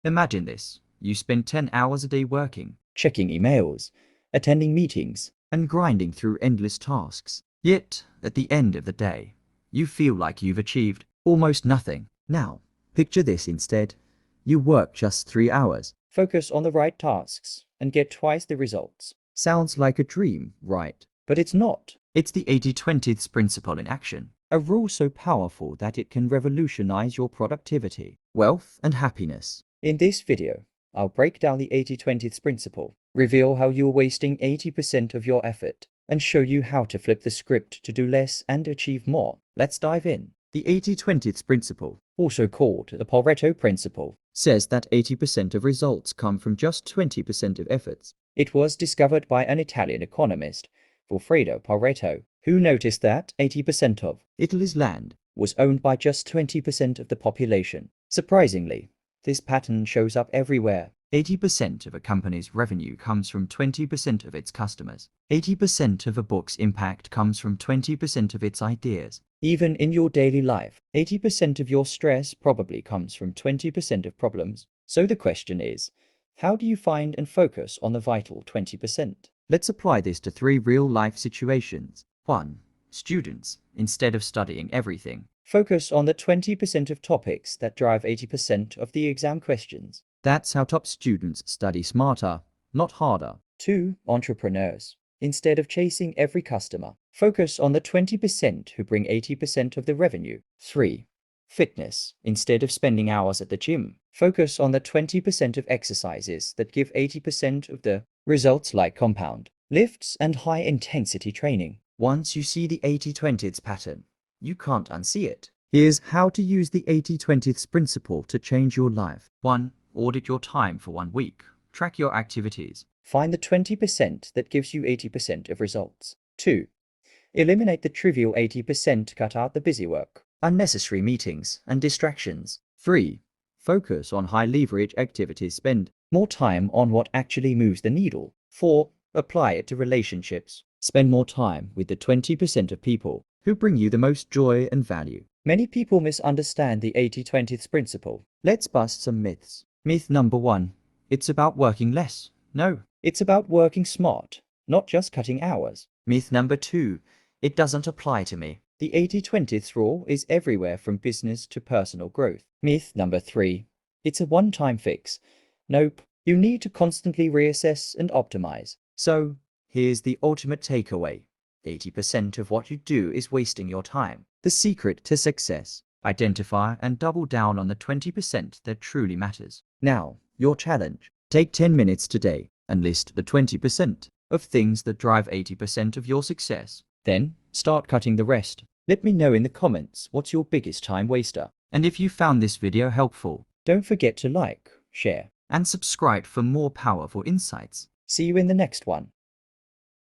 Imagine this. You spend 10 hours a day working, checking emails, attending meetings, and grinding through endless tasks. Yet, at the end of the day, you feel like you've achieved almost nothing. Now, picture this instead. You work just 3 hours, focus on the right tasks, and get twice the results. Sounds like a dream, right? But it's not. It's the 80/20 principle in action. A rule so powerful that it can revolutionize your productivity, wealth, and happiness. In this video, I'll break down the 80/20 principle, reveal how you're wasting 80% of your effort, and show you how to flip the script to do less and achieve more. Let's dive in. The 80/20 principle, also called the Pareto principle, says that 80% of results come from just 20% of efforts. It was discovered by an Italian economist, Alfredo Pareto, who noticed that 80% of Italy's land was owned by just 20% of the population. Surprisingly, this pattern shows up everywhere. 80% of a company's revenue comes from 20% of its customers. 80% of a book's impact comes from 20% of its ideas. Even in your daily life, 80% of your stress probably comes from 20% of problems. So the question is, how do you find and focus on the vital 20%? Let's apply this to 3 real-life situations. 1. Students, instead of studying everything, focus on the 20% of topics that drive 80% of the exam questions. That's how top students study smarter, not harder. 2. Entrepreneurs, instead of chasing every customer, focus on the 20% who bring 80% of the revenue. 3. Fitness, instead of spending hours at the gym, focus on the 20% of exercises that give 80% of the results, like compound lifts and high-intensity training. Once you see the 80/20 pattern, you can't unsee it. Here's how to use the 80/20 principle to change your life. 1. Audit your time for 1 week. Track your activities. Find the 20% that gives you 80% of results. 2. Eliminate the trivial 80%. Cut out the busy work, unnecessary meetings, and distractions. 3. Focus on high-leverage activities. Spend more time on what actually moves the needle. 4. Apply it to relationships. Spend more time with the 20% of people who bring you the most joy and value. Many people misunderstand the 80/20 principle. Let's bust some myths. Myth number 1. It's about working less. No, it's about working smart, not just cutting hours. Myth number 2. It doesn't apply to me. The 80/20 rule is everywhere from business to personal growth. Myth number 3. It's a one-time fix. Nope. You need to constantly reassess and optimize. So, here's the ultimate takeaway. 80% of what you do is wasting your time. The secret to success: identify and double down on the 20% that truly matters. Now, your challenge. Take 10 minutes today and list the 20% of things that drive 80% of your success. Then, start cutting the rest. Let me know in the comments what's your biggest time waster. And if you found this video helpful, don't forget to like, share, and subscribe for more powerful insights. See you in the next one.